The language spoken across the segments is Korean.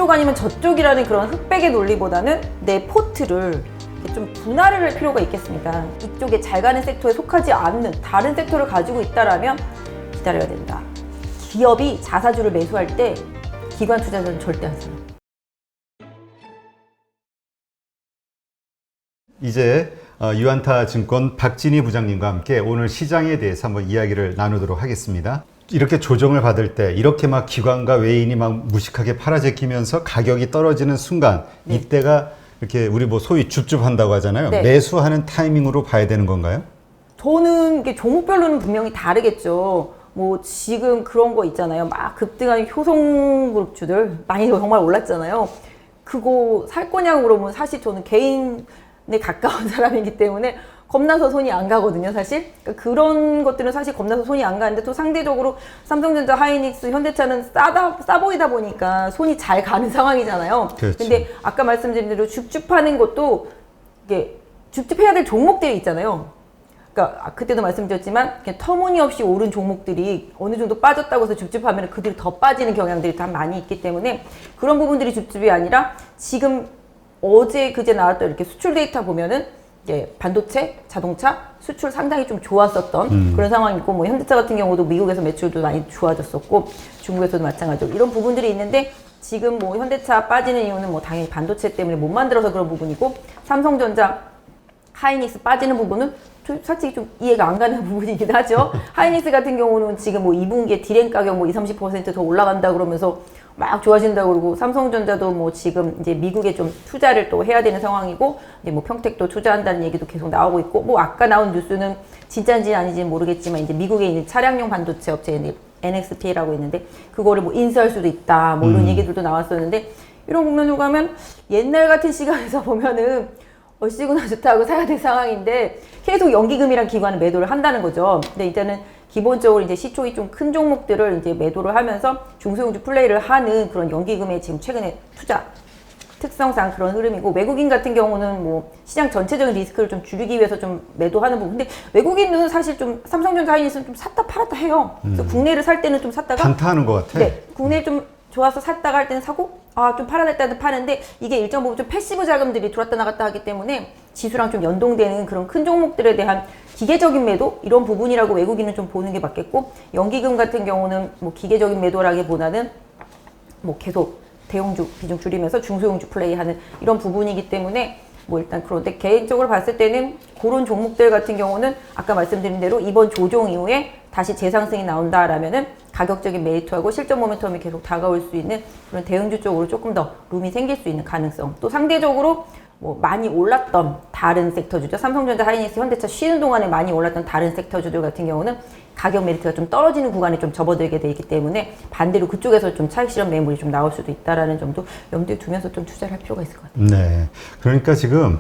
이쪽 아니면 저쪽이라는 그런 흑백의 논리보다는 내 포트를 좀 분할을 할 필요가 있겠습니다. 이쪽에 잘 가는 섹터에 속하지 않는 다른 섹터를 가지고 있다라면 기다려야 된다. 기업이 자사주를 매수할 때 기관 투자자는 절대 안 사요. 이제 유안타 증권 박진희 부장님과 함께 오늘 시장에 대해서 한번 이야기를 나누도록 하겠습니다. 이렇게 조정을 받을 때 이렇게 막 기관과 외인이 막 무식하게 팔아제끼면서 가격이 떨어지는 순간 네. 이때가 이렇게 우리 뭐 소위 줍줍한다고 하잖아요. 네. 매수하는 타이밍으로 봐야 되는 건가요? 저는 이게 종목별로는 분명히 다르겠죠. 뭐 지금 그런 거 있잖아요. 막 급등하는 효성그룹주들 많이 정말 올랐잖아요. 그거 살 거냐고 물어보면 사실 저는 개인에 가까운 사람이기 때문에 겁나서 손이 안 가거든요, 사실. 그러니까 그런 것들은 사실 겁나서 손이 안 가는데 또 상대적으로 삼성전자, 하이닉스, 현대차는 싸 보이다 보니까 손이 잘 가는 상황이잖아요. 그렇죠. 근데 아까 말씀드린 대로 줍줍하는 것도 이게 줍줍해야 될 종목들이 있잖아요. 그러니까 그때도 말씀드렸지만 그냥 터무니없이 오른 종목들이 어느 정도 빠졌다고 해서 줍줍하면 그들이 더 빠지는 경향들이 다 많이 있기 때문에 그런 부분들이 줍줍이 아니라 지금 어제 그제 나왔던 이렇게 수출 데이터 보면은 반도체, 자동차 수출 상당히 좀 좋았었던 그런 상황이고 뭐 현대차 같은 경우도 미국에서 매출도 많이 좋아졌었고 중국에서도 마찬가지로 이런 부분들이 있는데 지금 뭐 현대차 빠지는 이유는 뭐 당연히 반도체 때문에 못 만들어서 그런 부분이고 삼성전자, 하이닉스 빠지는 부분은 솔직히 좀 이해가 안 가는 부분이긴 하죠. 하이닉스 같은 경우는 지금 뭐 2분기에 디램 가격 뭐 20, 30% 더 올라간다 그러면서 막 좋아진다고 그러고 삼성전자도 뭐 지금 이제 미국에 좀 투자를 또 해야 되는 상황이고 이제 뭐 평택도 투자한다는 얘기도 계속 나오고 있고 뭐 아까 나온 뉴스는 진짜인지 아닌지는 모르겠지만 이제 미국에 있는 차량용 반도체 업체 NXP라고 있는데 그거를 뭐 인수할 수도 있다 뭐 이런 얘기들도 나왔었는데 이런 국면으로 가면 옛날 같은 시간에서 보면은 얼씨구나 좋다고 사야 될 상황인데 계속 연기금이랑 기관은 매도를 한다는 거죠. 근데 이제는 기본적으로 이제 시총이 좀 큰 종목들을 이제 매도를 하면서 중소형주 플레이를 하는 그런 연기금의 지금 최근에 투자 특성상 그런 흐름이고 외국인 같은 경우는 뭐 시장 전체적인 리스크를 좀 줄이기 위해서 좀 매도하는 부분. 근데 외국인은 사실 좀 삼성전자 하이닉스는 좀 샀다 팔았다 해요. 그래서 국내를 살 때는 좀 샀다가 단타하는 것 같아. 네, 국내 좀 좋아서 샀다가 할 때는 사고 좀 팔아야 될 때는 파는데 이게 일정 부분 좀 패시브 자금들이 들어왔다 나갔다 하기 때문에 지수랑 좀 연동되는 그런 큰 종목들에 대한 기계적인 매도 이런 부분이라고 외국인은 좀 보는 게 맞겠고 연기금 같은 경우는 뭐 기계적인 매도라기보다는 뭐 계속 대형주 비중 줄이면서 중소형주 플레이하는 이런 부분이기 때문에 뭐 일단 그런데 개인적으로 봤을 때는 그런 종목들 같은 경우는 아까 말씀드린 대로 이번 조정 이후에 다시 재상승이 나온다라면은 가격적인 메리트하고 실전 모멘텀이 계속 다가올 수 있는 그런 대형주 쪽으로 조금 더 룸이 생길 수 있는 가능성. 또 상대적으로 뭐 많이 올랐던 다른 섹터주죠. 삼성전자, 하이닉스, 현대차 쉬는 동안에 많이 올랐던 다른 섹터주들 같은 경우는 가격 메리트가 좀 떨어지는 구간에 좀 접어들게 돼 있기 때문에 반대로 그쪽에서 좀 차익 실현 매물이 좀 나올 수도 있다라는 점도 염두에 두면서 좀 투자를 할 필요가 있을 것 같아요. 네. 그러니까 지금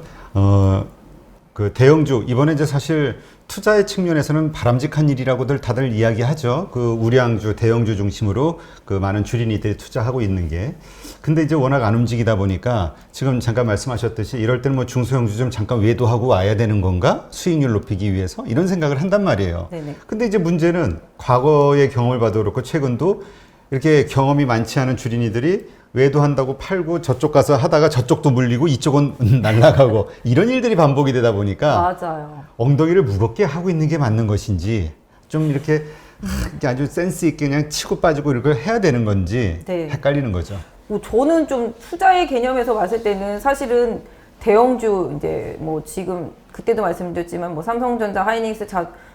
그 대형주 이번에 이제 사실 투자의 측면에서는 바람직한 일이라고들 다들 이야기하죠. 그 우량주, 대형주 중심으로 그 많은 주린이들이 투자하고 있는 게. 근데 이제 워낙 안 움직이다 보니까 지금 잠깐 말씀하셨듯이 이럴 때는 뭐 중소형주 좀 잠깐 외도하고 와야 되는 건가? 수익률 높이기 위해서? 이런 생각을 한단 말이에요. 네네. 근데 이제 문제는 과거의 경험을 봐도 그렇고 최근도 이렇게 경험이 많지 않은 주린이들이 외도한다고 팔고 저쪽 가서 하다가 저쪽도 물리고 이쪽은 날아가고 이런 일들이 반복이 되다 보니까 맞아요. 엉덩이를 무겁게 하고 있는 게 맞는 것인지 좀 이렇게 아주 센스 있게 그냥 치고 빠지고 이렇게 해야 되는 건지 네. 헷갈리는 거죠. 뭐 저는 좀 투자의 개념에서 봤을 때는 사실은 대형주 이제 뭐 지금 그때도 말씀드렸지만 뭐 삼성전자, 하이닉스,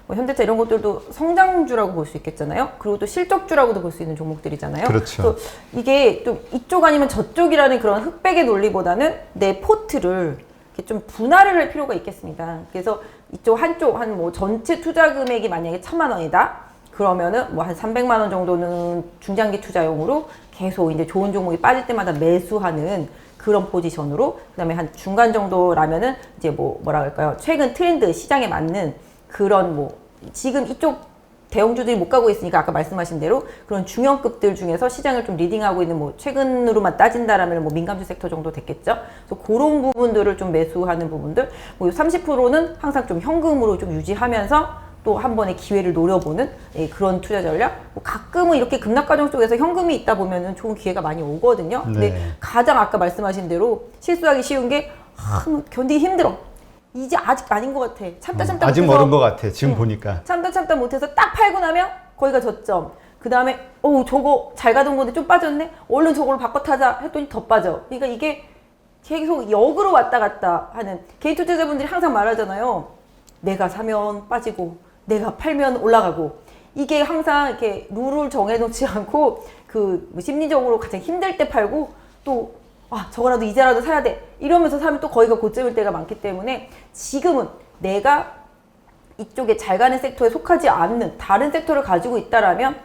뭐 현대차 이런 것들도 성장주라고 볼 수 있겠잖아요. 그리고 또 실적주라고도 볼 수 있는 종목들이잖아요. 그렇죠. 이게 좀 이쪽 아니면 저쪽이라는 그런 흑백의 논리보다는 내 포트를 이렇게 좀 분할을 할 필요가 있겠습니다. 그래서 이쪽 한쪽 한 뭐 전체 투자 금액이 만약에 1,000만 원이다. 그러면은 뭐 한 300만 원 정도는 중장기 투자용으로 계속 이제 좋은 종목이 빠질 때마다 매수하는 그런 포지션으로 그다음에 한 중간 정도라면은 이제 뭐라 할까요? 최근 트렌드 시장에 맞는 그런 뭐 지금 이쪽 대형주들이 못 가고 있으니까 아까 말씀하신 대로 그런 중형급들 중에서 시장을 좀 리딩하고 있는 뭐 최근으로만 따진다라면 뭐 민감주 섹터 정도 됐겠죠. 그래서 그런 부분들을 좀 매수하는 부분들 뭐 30%는 항상 좀 현금으로 좀 유지하면서 또 한 번의 기회를 노려보는 그런 투자 전략. 뭐 가끔은 이렇게 급락 과정 속에서 현금이 있다 보면은 좋은 기회가 많이 오거든요. 근데 네. 가장 아까 말씀하신 대로 실수하기 쉬운 게 견디기 힘들어. 이제 아직 아닌 것 같아. 참다 아직 못해서 멀은 것 같아. 지금 보니까. 참다 못해서 딱 팔고 나면 거기가 저점. 그 다음에 저거 잘 가던 건데 좀 빠졌네. 얼른 저걸로 바꿔 타자 했더니 더 빠져. 그러니까 이게 계속 역으로 왔다 갔다 하는 개인 투자자분들이 항상 말하잖아요. 내가 사면 빠지고 내가 팔면 올라가고 이게 항상 이렇게 룰을 정해놓지 않고 뭐 심리적으로 가장 힘들 때 팔고 또 저거라도 이제라도 사야 돼 이러면서 사면 또 거기가 고점일 때가 많기 때문에 지금은 내가 이쪽에 잘 가는 섹터에 속하지 않는 다른 섹터를 가지고 있다라면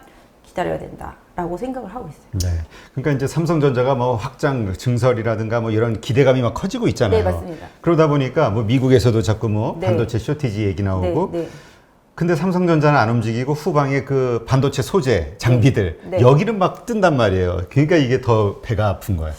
기다려야 된다라고 생각을 하고 있어요. 네. 그러니까 이제 삼성전자가 뭐 확장 증설이라든가 뭐 이런 기대감이 막 커지고 있잖아요. 네, 맞습니다. 그러다 보니까 뭐 미국에서도 자꾸 뭐 네. 반도체 쇼티지 얘기 나오고 네. 근데 삼성전자는 안 움직이고 후방에 그 반도체 소재, 장비들 네. 여기는 막 뜬단 말이에요. 그러니까 이게 더 배가 아픈 거예요.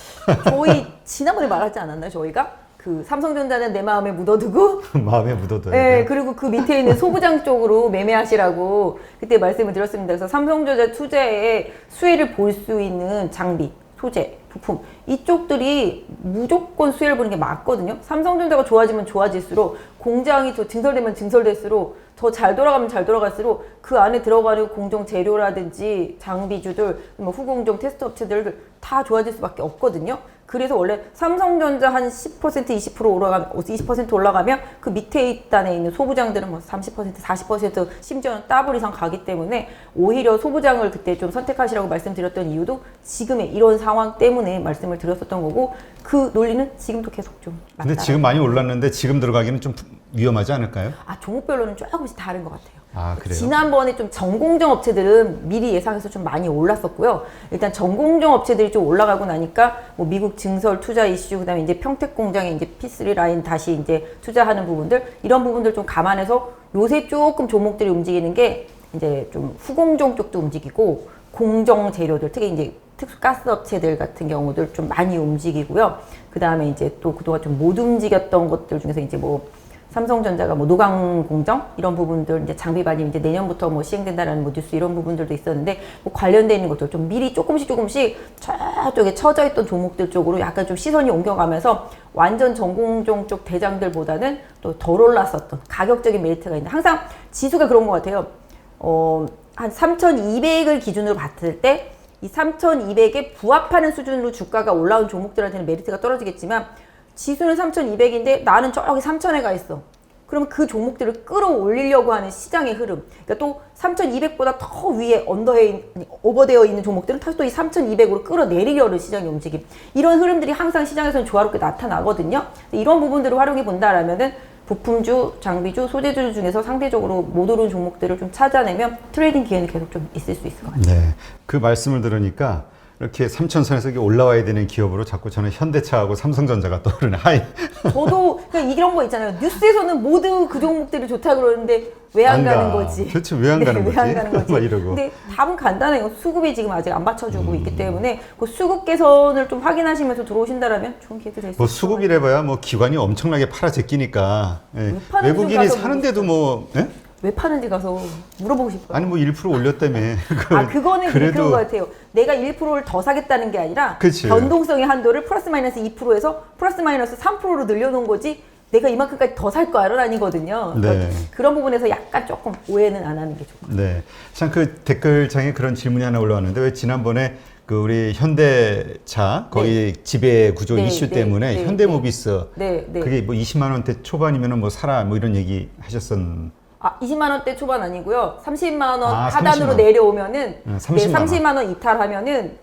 저희 지난번에 말하지 않았나요? 저희가 그 삼성전자는 내 마음에 묻어두고 마음에 묻어둬야 네, 돼요. 그리고 그 밑에 있는 소부장 쪽으로 매매하시라고 그때 말씀을 드렸습니다. 그래서 삼성전자 투자에 수혜를 볼 수 있는 장비, 소재, 부품 이쪽들이 무조건 수혜를 보는 게 맞거든요. 삼성전자가 좋아지면 좋아질수록 공장이 더 증설되면 증설될수록 더 잘 돌아가면 잘 돌아갈수록 그 안에 들어가는 공정 재료라든지 장비주들, 뭐 후공정 테스트 업체들 다 좋아질 수밖에 없거든요. 그래서 원래 삼성전자 한 10%, 20% 올라가면 그 밑에 단에 있는 소부장들은 뭐 30%, 40% 심지어는 더블 이상 가기 때문에 오히려 소부장을 그때 좀 선택하시라고 말씀드렸던 이유도 지금의 이런 상황 때문에 말씀을 드렸었던 거고 그 논리는 지금도 계속 좀 맞다. 근데 지금 많이 올랐는데 지금 들어가기는 좀 위험하지 않을까요? 종목별로는 조금씩 다른 것 같아요. 아, 그래요? 지난번에 좀 전공정 업체들은 미리 예상해서 좀 많이 올랐었고요. 일단 전공정 업체들이 좀 올라가고 나니까 뭐 미국 증설 투자 이슈, 그다음에 이제 평택 공장에 이제 P3 라인 다시 이제 투자하는 부분들 이런 부분들 좀 감안해서 요새 조금 종목들이 움직이는 게 이제 좀 후공정 쪽도 움직이고 공정 재료들 특히 이제 특수 가스 업체들 같은 경우들 좀 많이 움직이고요. 그다음에 이제 또 그동안 좀 못 움직였던 것들 중에서 이제 뭐 삼성전자가 뭐 노강 공정 이런 부분들 이제 장비 반입 이제 내년부터 뭐 시행된다라는 뭐 뉴스 이런 부분들도 있었는데 뭐 관련돼 있는 것들 좀 미리 조금씩 저쪽에 처져 있던 종목들 쪽으로 약간 좀 시선이 옮겨가면서 완전 전공정 쪽 대장들보다는 또 덜 올랐었던 가격적인 메리트가 있는데 항상 지수가 그런 것 같아요. 한 3,200을 기준으로 봤을 때 이 3,200에 부합하는 수준으로 주가가 올라온 종목들한테는 메리트가 떨어지겠지만 지수는 3,200인데 나는 저기 3,000에 가 있어. 그러면 그 종목들을 끌어올리려고 하는 시장의 흐름. 그러니까 또 3,200보다 더 위에 오버되어 있는 종목들은 다시 또 이 3,200으로 끌어내리려는 시장의 움직임. 이런 흐름들이 항상 시장에서는 조화롭게 나타나거든요. 이런 부분들을 활용해 본다라면은 부품주, 장비주, 소재주 중에서 상대적으로 못 오른 종목들을 좀 찾아내면 트레이딩 기회는 계속 좀 있을 수 있을 것 같아요. 네. 그 말씀을 들으니까 이렇게 3,000선에서 올라와야 되는 기업으로 자꾸 저는 현대차하고 삼성전자가 떠오르는 하이. 저도 그냥 이런 거 있잖아요. 뉴스에서는 모두 그 종목들이 좋다 그러는데 왜 안 가는 거지? 도대체 왜 안 가는 거지? 왜 안 가는 거지? 막 이러고. 근데 답은 간단해요. 수급이 지금 아직 안 받쳐주고 있기 때문에 그 수급 개선을 좀 확인하시면서 들어오신다라면 좋은 기회도 될 수 있을 뭐 것 수급이래봐야 뭐 기관이 엄청나게 팔아 제끼니까 예. 파는지 외국인이 가서 사는데도 뭐 예? 왜 파는지 가서 물어보고 싶어요. 아니 뭐 1% 올렸다며. 그거는 그런 것 같아요. 내가 1%를 더 사겠다는 게 아니라 그치. 변동성의 한도를 플러스 마이너스 2%에서 플러스 마이너스 3%로 늘려놓은 거지 내가 이만큼까지 더 살 거야는 아니거든요. 네. 그러니까 그런 부분에서 약간 조금 오해는 안 하는 게 좋고. 네. 참 그 댓글창에 그런 질문이 하나 올라왔는데 왜 지난번에 그 우리 현대차 거의 지배 구조 네, 이슈 네, 때문에 네, 현대모비스 네. 그게 뭐 20만 원대 초반이면은 뭐 사라 뭐 이런 얘기 하셨었는데 20만 원대 초반 아니고요. 30만 원 아, 하단으로 30만. 내려오면은 30만 원. 30만 원 이탈하면은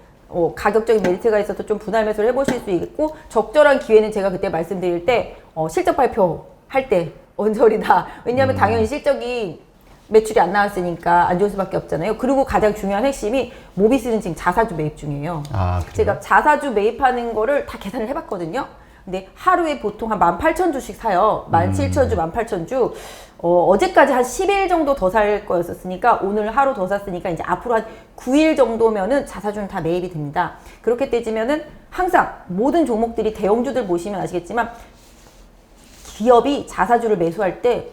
가격적인 메리트가 있어서 좀 분할 매수를 해보실 수 있고 적절한 기회는 제가 그때 말씀드릴 때 실적 발표할 때 언저리다. 왜냐하면 당연히 실적이 매출이 안 나왔으니까 안 좋을 수밖에 없잖아요. 그리고 가장 중요한 핵심이 모비스는 지금 자사주 매입 중이에요. 아, 그래요? 제가 자사주 매입하는 거를 다 계산을 해봤거든요. 근데 하루에 보통 한 18,000주씩 사요. 17,000주, 18,000주. 어제까지 한 10일 정도 더 살 거였었으니까 오늘 하루 더 샀으니까 이제 앞으로 한 9일 정도면은 자사주는 다 매입이 됩니다. 그렇게 따지면은 항상 모든 종목들이 대형주들 보시면 아시겠지만 기업이 자사주를 매수할 때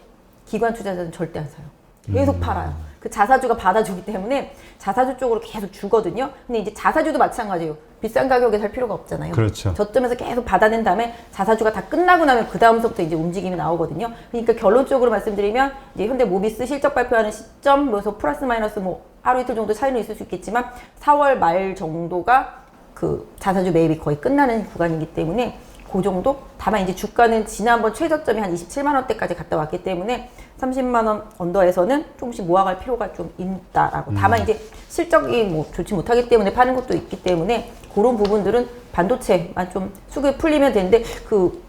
기관 투자자는 절대 안 사요. 계속 팔아요. 그 자사주가 받아주기 때문에 자사주 쪽으로 계속 주거든요. 근데 이제 자사주도 마찬가지예요. 비싼 가격에 살 필요가 없잖아요. 그렇죠. 저점에서 계속 받아낸 다음에 자사주가 다 끝나고 나면 그 다음서부터 이제 움직임이 나오거든요. 그러니까 결론적으로 말씀드리면 이제 현대모비스 실적 발표하는 시점, 그래서 플러스 마이너스 뭐 하루 이틀 정도 차이는 있을 수 있겠지만 4월 말 정도가 그 자사주 매입이 거의 끝나는 구간이기 때문에 그 정도? 다만 이제 주가는 지난번 최저점이 한 27만 원대까지 갔다 왔기 때문에 30만 원 언더에서는 조금씩 모아갈 필요가 좀 있다라고. 다만 이제 실적이 뭐 좋지 못하기 때문에 파는 것도 있기 때문에 그런 부분들은 반도체만 좀 수급이 풀리면 되는데 그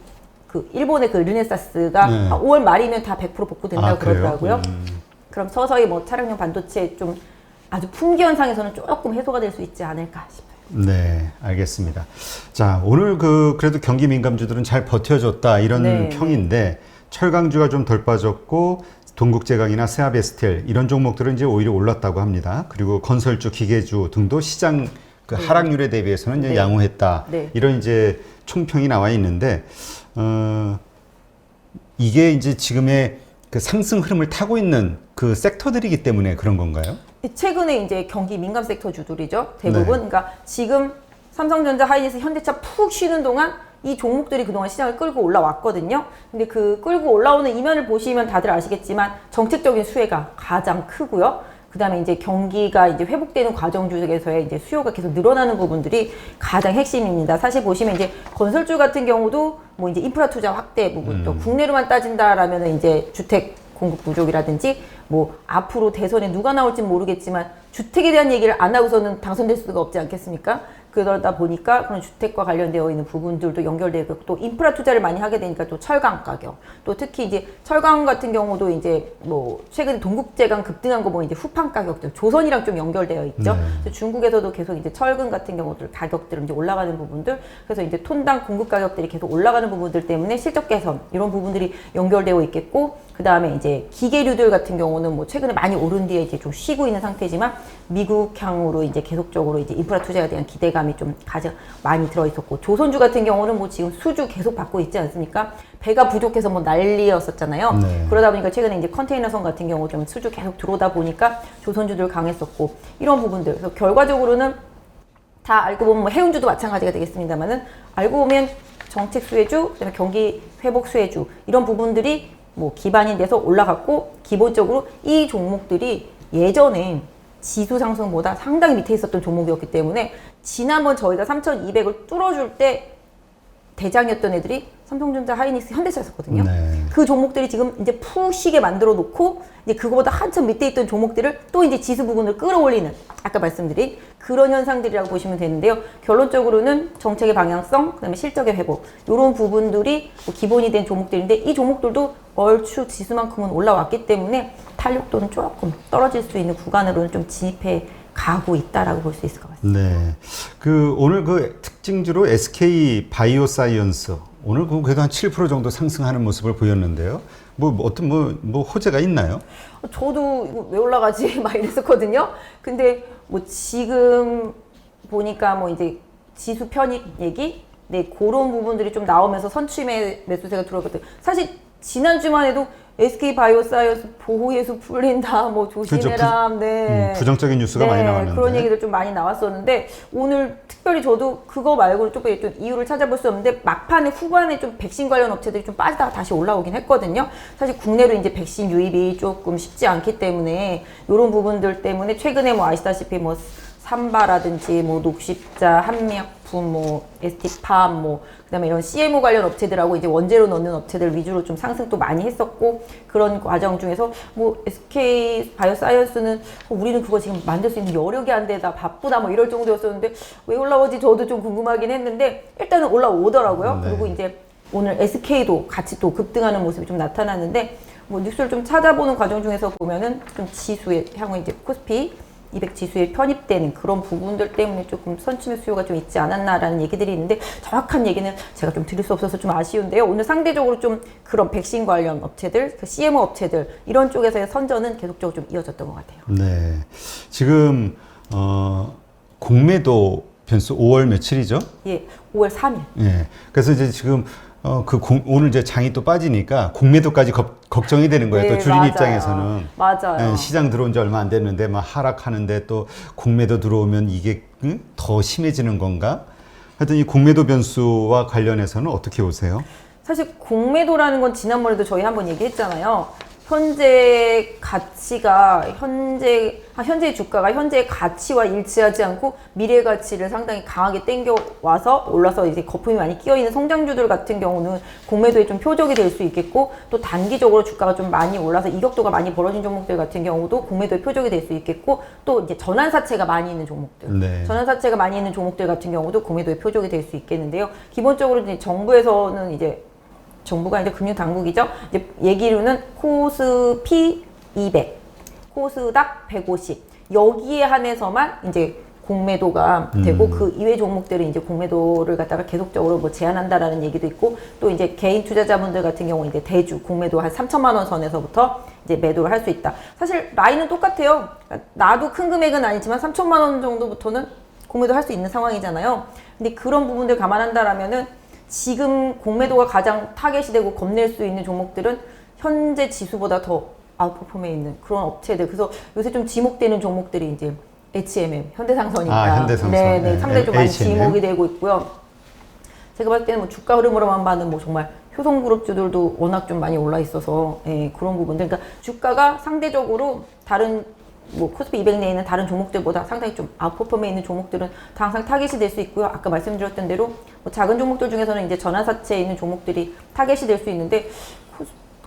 일본의 그 르네사스가 네. 5월 말이면 다 100% 복구된다고 그래요? 그러더라고요. 그럼 서서히 뭐 차량용 반도체 좀 아주 품귀 현상에서는 조금 해소가 될 수 있지 않을까 싶어요. 네, 알겠습니다. 자, 오늘 그래도 경기 민감주들은 잘 버텨줬다 이런 네. 평인데 철강주가 좀 덜 빠졌고 동국제강이나 세아베스텔 이런 종목들은 이제 오히려 올랐다고 합니다. 그리고 건설주, 기계주 등도 시장 그 하락률에 대비해서는 이제 네. 양호했다. 네. 이런 이제 총평이 나와 있는데 이게 이제 지금의 그 상승 흐름을 타고 있는 그 섹터들이기 때문에 그런 건가요? 최근에 이제 경기 민감 섹터 주들이죠. 대부분. 네. 그러니까 지금 삼성전자, 하이닉스, 현대차 푹 쉬는 동안 이 종목들이 그동안 시장을 끌고 올라왔거든요. 근데 그 끌고 올라오는 이면을 보시면 다들 아시겠지만 정책적인 수혜가 가장 크고요. 그 다음에 이제 경기가 이제 회복되는 과정 중에서의 이제 수요가 계속 늘어나는 부분들이 가장 핵심입니다. 사실 보시면 이제 건설주 같은 경우도 뭐 이제 인프라 투자 확대 부분, 또 국내로만 따진다라면은 이제 주택 공급 부족이라든지 뭐 앞으로 대선에 누가 나올지 모르겠지만 주택에 대한 얘기를 안 하고서는 당선될 수가 없지 않겠습니까? 그러다 보니까 그런 주택과 관련되어 있는 부분들도 연결되고 또 인프라 투자를 많이 하게 되니까 또 철강 가격, 또 특히 이제 철강 같은 경우도 이제 뭐 최근에 동국제강 급등한 거 보면 이제 후판 가격들 조선이랑 좀 연결되어 있죠. 그래서 중국에서도 계속 이제 철근 같은 경우들 가격들은 이제 올라가는 부분들, 그래서 이제 톤당 공급 가격들이 계속 올라가는 부분들 때문에 실적 개선 이런 부분들이 연결되어 있겠고, 그 다음에 이제 기계류들 같은 경우는 뭐 최근에 많이 오른 뒤에 이제 좀 쉬고 있는 상태지만 미국향으로 이제 계속적으로 이제 인프라 투자에 대한 기대감이 좀 가장 많이 들어 있었고, 조선주 같은 경우는 뭐 지금 수주 계속 받고 있지 않습니까? 배가 부족해서 뭐 난리였었잖아요. 네. 그러다 보니까 최근에 이제 컨테이너선 같은 경우 좀 수주 계속 들어오다 보니까 조선주들 강했었고, 이런 부분들. 그래서 결과적으로는 다 알고 보면 뭐 해운주도 마찬가지가 되겠습니다만은, 알고 보면 정책 수혜주, 그다음에 경기 회복 수혜주 이런 부분들이 뭐 기반이 돼서 올라갔고, 기본적으로 이 종목들이 예전에 지수 상승보다 상당히 밑에 있었던 종목이었기 때문에 지난번 저희가 3,200을 뚫어줄 때 대장이었던 애들이 삼성전자, 하이닉스, 현대차였거든요. 네. 그 종목들이 지금 이제 푹 쉬게 만들어 놓고 이제 그거보다 한참 밑에 있던 종목들을 또 이제 지수 부분을 끌어올리는, 아까 말씀드린 그런 현상들이라고 보시면 되는데요. 결론적으로는 정책의 방향성, 그다음에 실적의 회복 이런 부분들이 뭐 기본이 된 종목들인데, 이 종목들도 얼추 지수만큼은 올라왔기 때문에 탄력도는 조금 떨어질 수 있는 구간으로는 좀 진입해 가고 있다라고 볼 수 있을 것 같습니다. 네. 그 오늘 그 특징주로 SK 바이오사이언스 오늘 그래도 한 7% 정도 상승하는 모습을 보였는데요. 뭐 어떤 뭐 호재가 있나요? 저도 이거 왜 올라가지 막 이랬었거든요. 근데 뭐 지금 보니까 뭐 이제 지수 편입 얘기, 네, 그런 부분들이 좀 나오면서 선취매 매수세가 들어오거든요. 사실 지난주만 해도 SK 바이오사이언스 보호예수 풀린다, 뭐 조심해라, 네. 부정적인 뉴스가 많이 나왔는데. 그런 얘기들 좀 많이 나왔었는데, 오늘 특별히 저도 그거 말고는 좀 이유를 찾아볼 수 없는데, 막판에 후반에 좀 백신 관련 업체들이 좀 빠지다가 다시 올라오긴 했거든요. 사실 국내로 이제 백신 유입이 조금 쉽지 않기 때문에 이런 부분들 때문에 최근에 뭐 아시다시피 뭐 삼바라든지 뭐 녹십자, 한미약품, 뭐 ST팜, 뭐 그다음에 이런 CMO 관련 업체들하고 이제 원재료 넣는 업체들 위주로 좀 상승도 많이 했었고, 그런 과정 중에서 뭐 SK 바이오사이언스는 우리는 그거 지금 만들 수 있는 여력이 안 되다, 바쁘다 뭐 이럴 정도였었는데 왜 올라오지 저도 좀 궁금하긴 했는데 일단은 올라오더라고요. 네. 그리고 이제 오늘 SK도 같이 또 급등하는 모습이 좀 나타나는데, 뭐 뉴스를 좀 찾아보는 과정 중에서 보면은 좀 지수에 향후 이제 코스피 200 지수에 편입되는 그런 부분들 때문에 조금 선취매 수요가 좀 있지 않았나라는 얘기들이 있는데, 정확한 얘기는 제가 좀 드릴 수 없어서 좀 아쉬운데요. 오늘 상대적으로 좀 그런 백신 관련 업체들, 그 CMO 업체들 이런 쪽에서의 선전은 계속적으로 좀 이어졌던 것 같아요. 네. 지금 공매도 변수 5월 며칠이죠? 예, 5월 3일. 예. 그래서 이제 지금 오늘 이제 장이 또 빠지니까 공매도까지 걱정이 되는 거예요. 네, 또 주린 맞아요. 입장에서는. 맞아요. 예, 시장 들어온 지 얼마 안 됐는데 막 하락하는데 또 공매도 들어오면 이게 더 심해지는 건가? 하여튼 이 공매도 변수와 관련해서는 어떻게 보세요? 사실 공매도라는 건 지난번에도 저희 한번 얘기했잖아요. 현재 가치가 현재 주가가 현재의 가치와 일치하지 않고 미래 가치를 상당히 강하게 땡겨와서 올라서 이제 거품이 많이 끼어있는 성장주들 같은 경우는 공매도의 좀 표적이 될 수 있겠고, 또 단기적으로 주가가 좀 많이 올라서 이격도가 많이 벌어진 종목들 같은 경우도 공매도의 표적이 될 수 있겠고, 또 이제 전환사채가 많이 있는 종목들, 네. 전환사채가 많이 있는 종목들 같은 경우도 공매도의 표적이 될 수 있겠는데요. 기본적으로 이제 정부에서는 이제 정부가 이제 금융당국이죠. 이제 얘기로는 코스피 200, 코스닥 150 여기에 한해서만 이제 공매도가 되고 그 이외 종목들은 이제 공매도를 갖다가 계속적으로 뭐 제한한다라는 얘기도 있고, 또 이제 개인 투자자분들 같은 경우 이제 대주 공매도 한 3천만 원 선에서부터 이제 매도를 할 수 있다. 사실 라인은 똑같아요. 나도 큰 금액은 아니지만 3천만 원 정도부터는 공매도 할 수 있는 상황이잖아요. 근데 그런 부분들 감안한다라면은 지금 공매도가 가장 타겟이 되고 겁낼 수 있는 종목들은 현재 지수보다 더 아웃퍼폼에 있는 그런 업체들. 그래서 요새 좀 지목되는 종목들이 이제 H&M, 현대상선입니다. 현대상선. 네, 상당히 좀 많이 H&M. 지목이 되고 있고요. 제가 봤을 때는 뭐 주가 흐름으로만 봐는 뭐 정말 효성그룹주들도 워낙 좀 많이 올라 있어서, 예, 그런 부분들. 그러니까 주가가 상대적으로 다른 뭐 코스피 200 내에 있는 다른 종목들보다 상당히 좀 아웃퍼폼에 있는 종목들은 다 항상 타겟이 될 수 있고요. 아까 말씀드렸던 대로 뭐 작은 종목들 중에서는 이제 전환사채에 있는 종목들이 타겟이 될 수 있는데,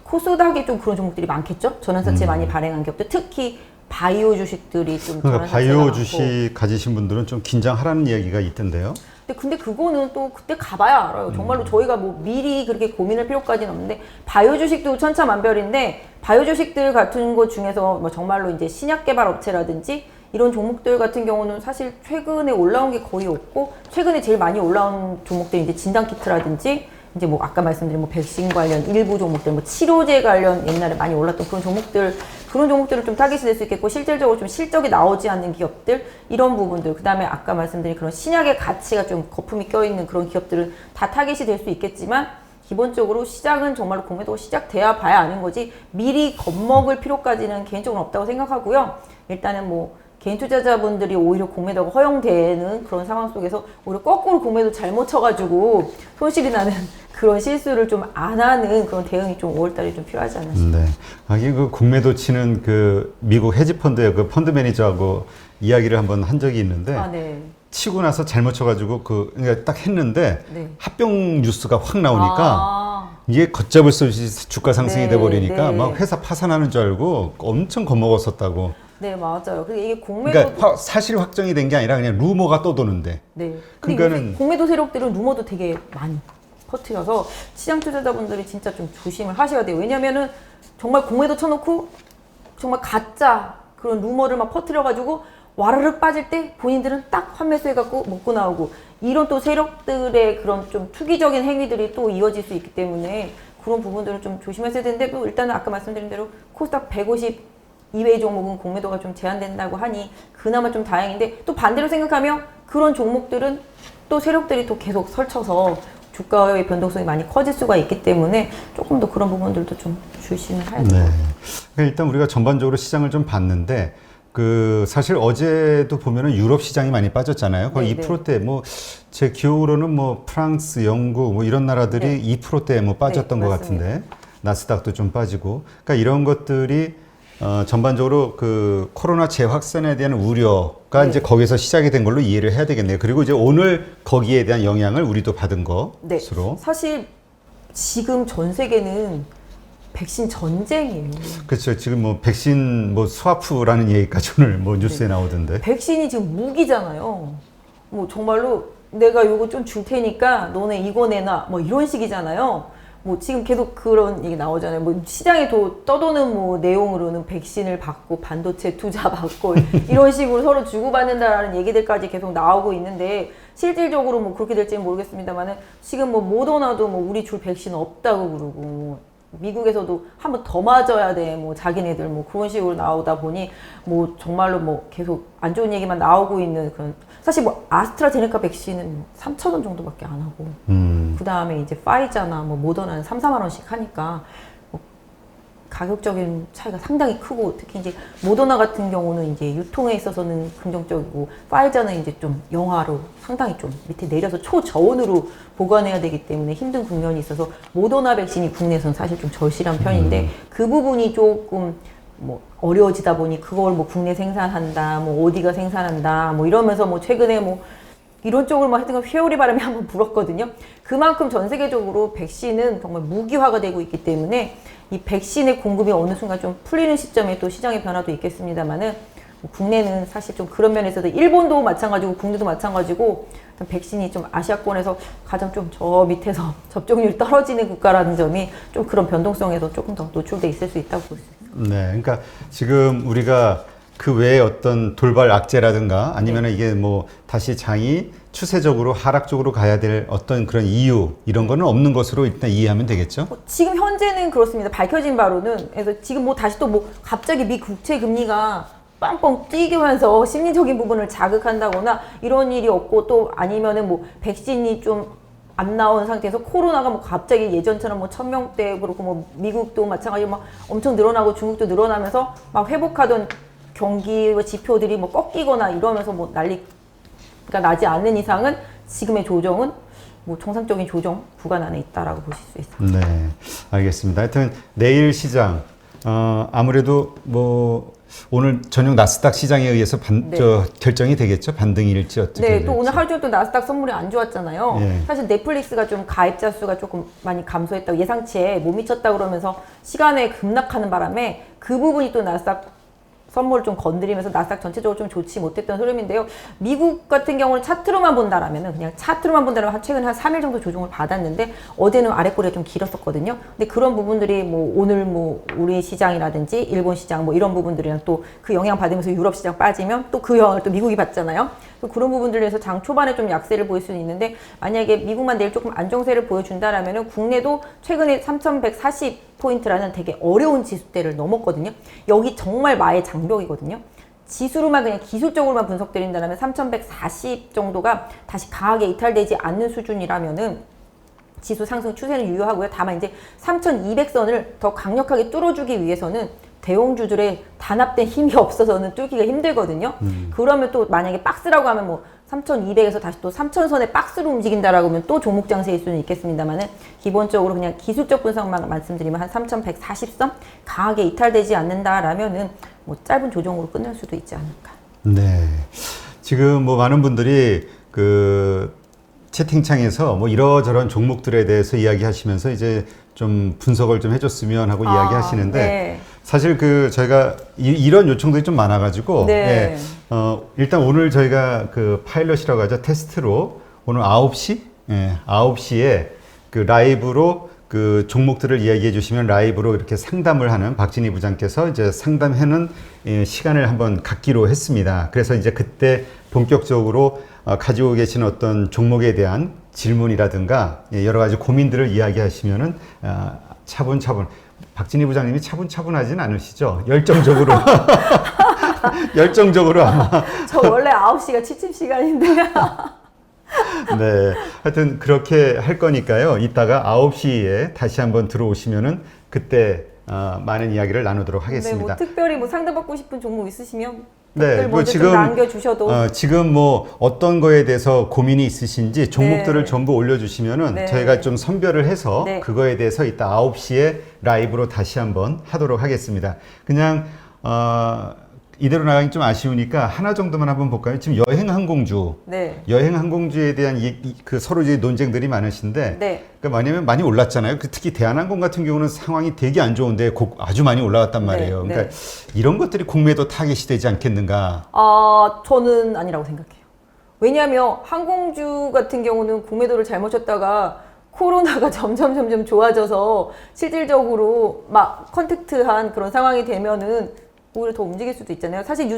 코스닥에 좀 그런 종목들이 많겠죠. 전환사채 많이 발행한 기업들, 특히 바이오 주식들이 좀 그러니까 전환사채가 바이오 많고. 주식 가지신 분들은 좀 긴장하라는 이야기가 있던데요. 근데 그거는 또 그때 가봐야 알아요. 정말로 저희가 뭐 미리 그렇게 고민할 필요까지는 없는데, 바이오 주식도 천차만별인데, 바이오 주식들 같은 것 중에서 뭐 정말로 이제 신약 개발 업체라든지 이런 종목들 같은 경우는 사실 최근에 올라온 게 거의 없고, 최근에 제일 많이 올라온 종목들이 이제 진단키트라든지 이제 뭐 아까 말씀드린 뭐 백신 관련 일부 종목들, 뭐 치료제 관련 옛날에 많이 올랐던 그런 종목들, 그런 종목들을 좀 타깃이 될 수 있겠고, 실질적으로 좀 실적이 나오지 않는 기업들, 이런 부분들, 그 다음에 아까 말씀드린 그런 신약의 가치가 좀 거품이 껴있는 그런 기업들은 다 타깃이 될 수 있겠지만, 기본적으로 시작은 정말로 공매도가 시작돼야 봐야 아는 거지 미리 겁먹을 필요까지는 개인적으로 없다고 생각하고요. 일단은 뭐 개인 투자자분들이 오히려 공매도가 허용되는 그런 상황 속에서 오히려 거꾸로 공매도 잘못 쳐가지고 손실이 나는 그런 실수를 좀 안 하는 그런 대응이 좀 5월달에 좀 필요하지 않나 싶어요. 네. 이게 그 공매도 치는 그 미국 헤지펀드의 그 펀드 매니저하고 이야기를 한번 한 적이 있는데, 네. 치고 나서 잘못 쳐가지고 그러니까 딱 했는데 네. 합병 뉴스가 확 나오니까 아, 이게 걷잡을 수 없이 주가 상승이 네, 돼버리니까 네. 막 회사 파산하는 줄 알고 엄청 겁먹었었다고. 네, 맞아요. 근데 이게 공매도, 그러니까 사실 확정이 된 게 아니라 그냥 루머가 떠도는데. 네. 근데 그러니까는 요새 공매도 세력들은 루머도 되게 많이 퍼뜨려서 시장 투자자분들이 진짜 좀 조심을 하셔야 돼요. 왜냐면은 정말 공매도 쳐놓고 정말 가짜 그런 루머를 막 퍼뜨려가지고 와르르 빠질 때 본인들은 딱 환매수해갖고 먹고 나오고, 이런 또 세력들의 그런 좀 투기적인 행위들이 또 이어질 수 있기 때문에 그런 부분들을 좀 조심하셔야 되는데, 또 일단은 아까 말씀드린 대로 코스닥 150 이외의 종목은 공매도가 좀 제한된다고 하니 그나마 좀 다행인데, 또 반대로 생각하면 그런 종목들은 또 세력들이 또 계속 설쳐서 주가의 변동성이 많이 커질 수가 있기 때문에 조금 더 그런 부분들도 좀 조심을 해야 돼요. 네. 그러니까 일단 우리가 전반적으로 시장을 좀 봤는데, 사실 어제도 보면은 유럽 시장이 많이 빠졌잖아요. 거의 네, 2%대, 뭐, 제 기억으로는 뭐, 프랑스, 영국, 뭐, 이런 나라들이 네. 2%대 뭐 빠졌던 네, 것 맞습니다. 같은데, 나스닥도 좀 빠지고. 그러니까 이런 것들이, 전반적으로 그 코로나 재확산에 대한 우려가 네. 이제 거기서 시작이 된 걸로 이해를 해야 되겠네요. 그리고 이제 오늘 거기에 대한 영향을 우리도 받은 네. 것으로. 사실 지금 전 세계는 백신 전쟁이에요. 그렇죠. 지금 뭐, 백신 뭐, 스와프라는 얘기까지 오늘 뭐, 뉴스에 네. 나오던데. 백신이 지금 무기잖아요. 뭐 정말로 내가 요거 좀 줄 테니까 너네 이거 내놔, 뭐 이런 식이잖아요. 뭐 지금 계속 그런 얘기 나오잖아요. 뭐 시장에 떠도는 뭐 내용으로는 백신을 받고 반도체 투자 받고 이런 식으로 서로 주고받는다라는 얘기들까지 계속 나오고 있는데, 실질적으로 뭐 그렇게 될지는 모르겠습니다만은 지금 뭐 모더나도 뭐 우리 줄 백신 없다고 그러고, 미국에서도 한 번 더 맞아야 돼. 뭐 자기네들 뭐 그런 식으로 나오다 보니 뭐 정말로 뭐 계속 안 좋은 얘기만 나오고 있는 그런 사실 뭐 아스트라제네카 백신은 3,000원 정도밖에 안 하고 그 다음에 이제 파이자나 뭐 모더나는 3, 4만 원씩 하니까 뭐 가격적인 차이가 상당히 크고 특히 이제 모더나 같은 경우는 이제 유통에 있어서는 긍정적이고 파이자는 이제 좀 영하로 상당히 좀 밑에 내려서 초저온으로 보관해야 되기 때문에 힘든 국면이 있어서 모더나 백신이 국내에서는 사실 좀 절실한 편인데 그 부분이 조금 뭐 어려워지다 보니 그걸 뭐 국내 생산한다, 뭐 어디가 생산한다, 뭐 이러면서 뭐 최근에 뭐 이런 쪽으로 뭐 하여튼 회오리 바람이 한번 불었거든요. 그만큼 전 세계적으로 백신은 정말 무기화가 되고 있기 때문에 이 백신의 공급이 어느 순간 좀 풀리는 시점에 또 시장의 변화도 있겠습니다만은 뭐 국내는 사실 좀 그런 면에서도 일본도 마찬가지고 국내도 마찬가지고 백신이 좀 아시아권에서 가장 좀 저 밑에서 접종률이 떨어지는 국가라는 점이 좀 그런 변동성에서 조금 더 노출돼 있을 수 있다고 볼 수 있습니다. 네, 그러니까 지금 우리가 그 외에 어떤 돌발 악재라든가 아니면 이게 뭐 다시 장이 추세적으로 하락적으로 가야 될 어떤 그런 이유 이런 거는 없는 것으로 일단 이해하면 되겠죠? 지금 현재는 그렇습니다. 밝혀진 바로는 그래서 지금 뭐 다시 또 뭐 갑자기 미 국채 금리가 빵빵 뛰면서 심리적인 부분을 자극한다거나 이런 일이 없고 또 아니면은 뭐 백신이 좀 안 나온 상태에서 코로나가 뭐 갑자기 예전처럼 뭐 1,000명대 그렇고 뭐 미국도 마찬가지로 막 엄청 늘어나고 중국도 늘어나면서 막 회복하던 경기 지표들이 뭐 꺾이거나 이러면서 뭐 난리가 나지 않는 이상은 지금의 조정은 뭐 정상적인 조정 구간 안에 있다라고 보실 수 있습니다. 네, 알겠습니다. 하여튼 내일 시장 아무래도 뭐 오늘 저녁 나스닥 시장에 의해서 결정이 되겠죠? 반등일지 어떻게 네, 될지. 또 오늘 하루 종일 또 나스닥 선물이 안 좋았잖아요. 예. 사실 넷플릭스가 좀 가입자 수가 조금 많이 감소했다고 예상치에 못 미쳤다 그러면서 시간에 급락하는 바람에 그 부분이 또 나스닥 선물을 좀 건드리면서 나스닥 전체적으로 좀 좋지 못했던 흐름인데요. 미국 같은 경우는 차트로만 본다라면은 그냥 차트로만 본다라면 최근에 한 3일 정도 조정을 받았는데 어제는 아랫꼬리가 좀 길었었거든요. 근데 그런 부분들이 뭐 오늘 뭐 우리 시장이라든지 일본 시장 뭐 이런 부분들이랑 또 그 영향 받으면서 유럽 시장 빠지면 또 그 영향을 또 미국이 받잖아요. 또 그런 부분들에서 장 초반에 좀 약세를 보일 수는 있는데 만약에 미국만 내일 조금 안정세를 보여준다라면은 국내도 최근에 3,140포인트라는 되게 어려운 지수대를 넘었거든요. 여기 정말 마의 장벽이거든요. 지수로만 그냥 기술적으로만 분석드린다면 3,140 정도가 다시 강하게 이탈되지 않는 수준이라면은 지수 상승 추세는 유효하고요. 다만 이제 3,200선을 더 강력하게 뚫어주기 위해서는 대형주들의 단합된 힘이 없어서는 뚫기가 힘들거든요. 그러면 또 만약에 박스라고 하면 뭐 3,200에서 다시 또 3,000선의 박스로 움직인다라고 하면 또 종목 장세일 수는 있겠습니다만은 기본적으로 그냥 기술적 분석만 말씀드리면 한 3,140선 강하게 이탈되지 않는다라면은 뭐 짧은 조정으로 끝날 수도 있지 않을까. 네. 지금 뭐 많은 분들이 그 채팅창에서 뭐 이러저런 종목들에 대해서 이야기하시면서 이제 좀 분석을 좀 해줬으면 하고 이야기하시는데 네. 사실 그 저희가 이런 요청들이 좀 많아가지고 네. 일단 오늘 저희가 그 파일럿이라고 하죠 테스트로 오늘 9시 9시에 그 라이브로 그 종목들을 이야기해 주시면 라이브로 이렇게 상담을 하는 박진희 부장께서 이제 상담하는 시간을 한번 갖기로 했습니다. 그래서 이제 그때 본격적으로 가지고 계신 어떤 종목에 대한 질문이라든가 여러 가지 고민들을 이야기하시면은 차분차분 박진희 부장님이 차분차분하진 않으시죠? 열정적으로 열정적으로 아마 저 원래 9시가 취침 시간인데. 네, 하여튼 그렇게 할 거니까요. 이따가 9시에 다시 한번 들어오시면은 그때 많은 이야기를 나누도록 하겠습니다. 네, 뭐 특별히 뭐 상담받고 싶은 종목 있으시면 네, 댓글 뭐 먼저 지금 좀 남겨주셔도 지금 뭐 어떤 거에 대해서 고민이 있으신지 종목들을 네. 전부 올려주시면은 네. 저희가 좀 선별을 해서 네. 그거에 대해서 이따 9시에 라이브로 다시 한번 하도록 하겠습니다. 그냥 이대로 나가기 좀 아쉬우니까 하나 정도만 한번 볼까요? 지금 여행 항공주, 네. 여행 항공주에 대한 그 서로 이제 논쟁들이 많으신데, 네. 그러니까 뭐냐면 많이 올랐잖아요. 특히 대한항공 같은 경우는 상황이 되게 안 좋은데 아주 많이 올라갔단 말이에요. 네, 그러니까 네. 이런 것들이 공매도 타겟이 되지 않겠는가? 저는 아니라고 생각해요. 왜냐하면 항공주 같은 경우는 공매도를 잘못 쳤다가 코로나가 점점 좋아져서 실질적으로 막 컨택트한 그런 상황이 되면은 오히려 더 움직일 수도 있잖아요. 사실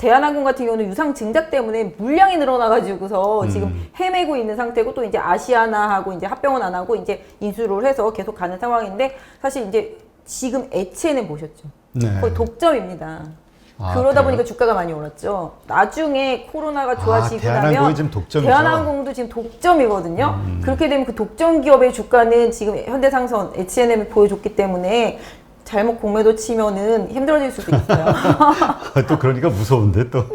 대한항공 같은 경우는 유상 증작 때문에 물량이 늘어나가지고서 지금 헤매고 있는 상태고 또 이제 아시아나하고 이제 합병은 안 하고 이제 인수를 해서 계속 가는 상황인데 사실 이제 지금 H&M 보셨죠? 네. 거의 독점입니다. 아, 그러다 그래요? 보니까 주가가 많이 오랐죠. 나중에 코로나가 좋아지고 대한항공이 나면 지금 독점이죠. 대한항공도 지금 독점이거든요. 그렇게 되면 그 독점 기업의 주가는 지금 현대상선, H&M이 보여줬기 때문에 잘못 공매도 치면은 힘들어질 수도 있어요. 또 그러니까 무서운데 또.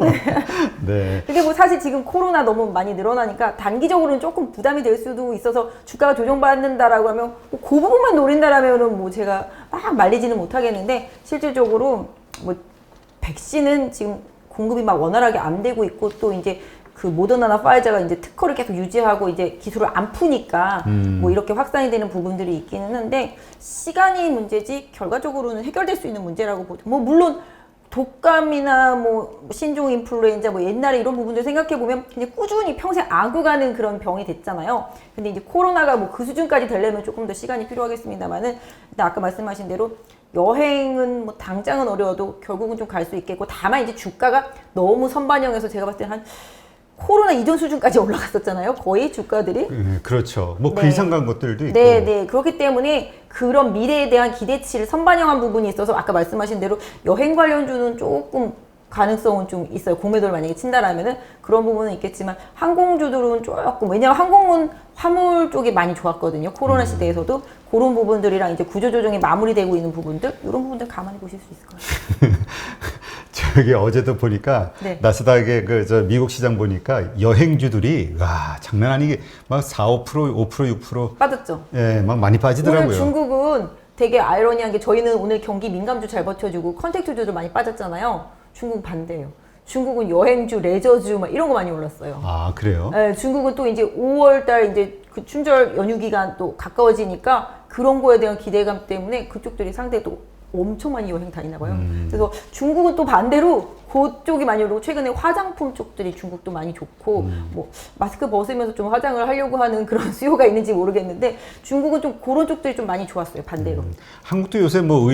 네. 그게 뭐 사실 지금 코로나 너무 많이 늘어나니까 단기적으로는 조금 부담이 될 수도 있어서 주가가 조정받는다라고 하면 뭐그 부분만 노린다라면은 뭐 제가 막 말리지는 못하겠는데 실질적으로 뭐 백신은 지금 공급이 막 원활하게 안 되고 있고 또 이제 그 모더나나 파이자가 이제 특허를 계속 유지하고 이제 기술을 안 푸니까 뭐 이렇게 확산이 되는 부분들이 있기는 한데 시간이 문제지 결과적으로는 해결될 수 있는 문제라고 보죠. 뭐 물론 독감이나 뭐 신종 인플루엔자 뭐 옛날에 이런 부분들 생각해 보면 그냥 꾸준히 평생 안고 가는 그런 병이 됐잖아요. 근데 이제 코로나가 뭐 그 수준까지 되려면 조금 더 시간이 필요하겠습니다만은 일단 아까 말씀하신 대로 여행은 뭐 당장은 어려워도 결국은 좀 갈 수 있겠고 다만 이제 주가가 너무 선반영해서 제가 봤을 때 한 코로나 이전 수준까지 올라갔었잖아요. 거의 주가들이. 그렇죠. 뭐 그 네. 이상 간 것들도 있고. 네, 네. 그렇기 때문에 그런 미래에 대한 기대치를 선반영한 부분이 있어서 아까 말씀하신 대로 여행 관련주는 조금 가능성은 좀 있어요. 공매도를 만약에 친다라면은 그런 부분은 있겠지만 항공주들은 조금 왜냐하면 항공은 화물 쪽이 많이 좋았거든요. 코로나 시대에서도 그런 부분들이랑 이제 구조조정이 마무리되고 있는 부분들 이런 부분들 가만히 보실 수 있을 것 같아요. 저기 어제도 보니까 네. 나스닥의 그 저 미국 시장 보니까 여행주들이 와 장난 아니게 막 4, 5%, 5%, 6% 빠졌죠. 예, 막 많이 빠지더라고요. 오늘 중국은 되게 아이러니한 게 저희는 오늘 경기 민감주 잘 버텨주고 컨택트주들 많이 빠졌잖아요. 중국 반대예요. 중국은 여행주, 레저주 막 이런 거 많이 올랐어요. 아, 그래요? 네, 중국은 또 이제 5월달 이제 그 춘절 연휴 기간 또 가까워지니까 그런 거에 대한 기대감 때문에 그쪽들이 상당히 또 엄청 많이 여행 다니나 봐요. 그래서 중국은 또 반대로 그쪽이 많이 오르고 최근에 화장품 쪽들이 중국도 많이 좋고 뭐 마스크 벗으면서 좀 화장을 하려고 하는 그런 수요가 있는지 모르겠는데 중국은 좀 그런 쪽들이 좀 많이 좋았어요. 반대로. 한국도 요새 뭐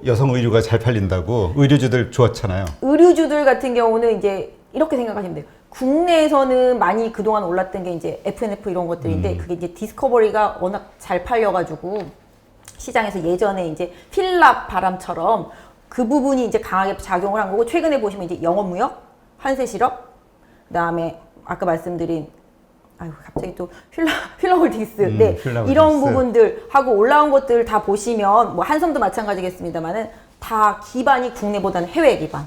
여성 의류가 잘 팔린다고 의류주들 좋았잖아요. 의류주들 같은 경우는 이제 이렇게 생각하시면 돼요. 국내에서는 많이 그동안 올랐던 게 이제 F&F 이런 것들인데 그게 이제 디스커버리가 워낙 잘 팔려가지고 시장에서 예전에 이제 필랍 바람처럼 그 부분이 이제 강하게 작용을 한 거고 최근에 보시면 이제 영업무역, 환세실업, 그다음에 아까 말씀드린 아유 갑자기 또 휠라홀딩스 네 휠라홀딩스. 이런 부분들 하고 올라온 것들 다 보시면 뭐 한섬도 마찬가지겠습니다만은 다 기반이 국내보다는 해외 기반.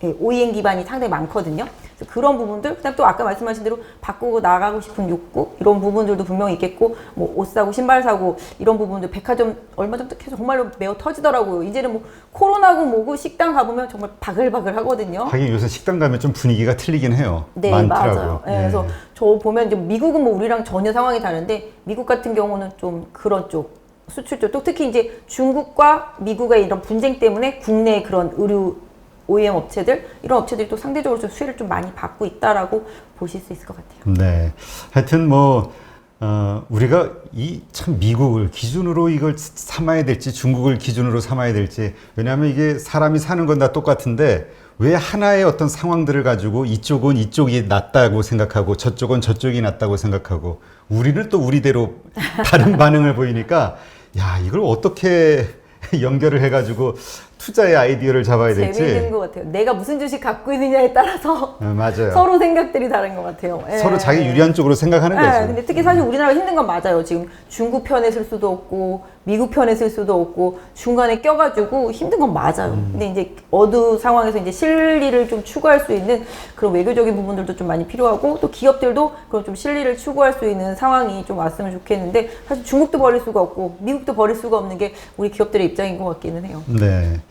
예, OEM 기반이 상당히 많거든요. 그래서 그런 부분들, 그다음 또 아까 말씀하신 대로 바꾸고 나가고 싶은 욕구 이런 부분들도 분명히 있겠고, 뭐 옷 사고 신발 사고 이런 부분들 백화점 얼마 전부터 계속 정말로 매우 터지더라고요. 이제는 뭐 코로나고 뭐고 식당 가보면 정말 바글바글 하거든요. 하긴 요새 식당 가면 좀 분위기가 틀리긴 해요. 네, 많더라고요. 맞아요. 네, 그래서 저 보면 이제 미국은 뭐 우리랑 전혀 상황이 다른데 미국 같은 경우는 좀 그런 쪽 수출 쪽, 또 특히 이제 중국과 미국의 이런 분쟁 때문에 국내 그런 의류 OEM 업체들 이런 업체들이 또 상대적으로 좀 수혜를 좀 많이 받고 있다라고 보실 수 있을 것 같아요. 네, 하여튼 뭐 우리가 이 참 미국을 기준으로 이걸 삼아야 될지 중국을 기준으로 삼아야 될지 왜냐하면 이게 사람이 사는 건 다 똑같은데 왜 하나의 어떤 상황들을 가지고 이쪽은 이쪽이 낫다고 생각하고 저쪽은 저쪽이 낫다고 생각하고 우리는 또 우리대로 다른 반응을 보이니까 야 이걸 어떻게 연결을 해가지고 투자의 아이디어를 잡아야 될지 재미있는 것 같아요. 내가 무슨 주식 갖고 있느냐에 따라서 맞아요. 서로 생각들이 다른 것 같아요. 서로 자기 유리한 쪽으로 생각하는 거죠. 근데 특히 사실 우리나라가 힘든 건 맞아요. 지금 중국 편에 쓸 수도 없고 미국 편에 쓸 수도 없고 중간에 껴가지고 힘든 건 맞아요. 근데 이제 어두 상황에서 이제 실리를 좀 추구할 수 있는 그런 외교적인 부분들도 좀 많이 필요하고 또 기업들도 그런 좀 실리를 추구할 수 있는 상황이 좀 왔으면 좋겠는데 사실 중국도 버릴 수가 없고 미국도 버릴 수가 없는 게 우리 기업들의 입장인 것 같기는 해요. 네.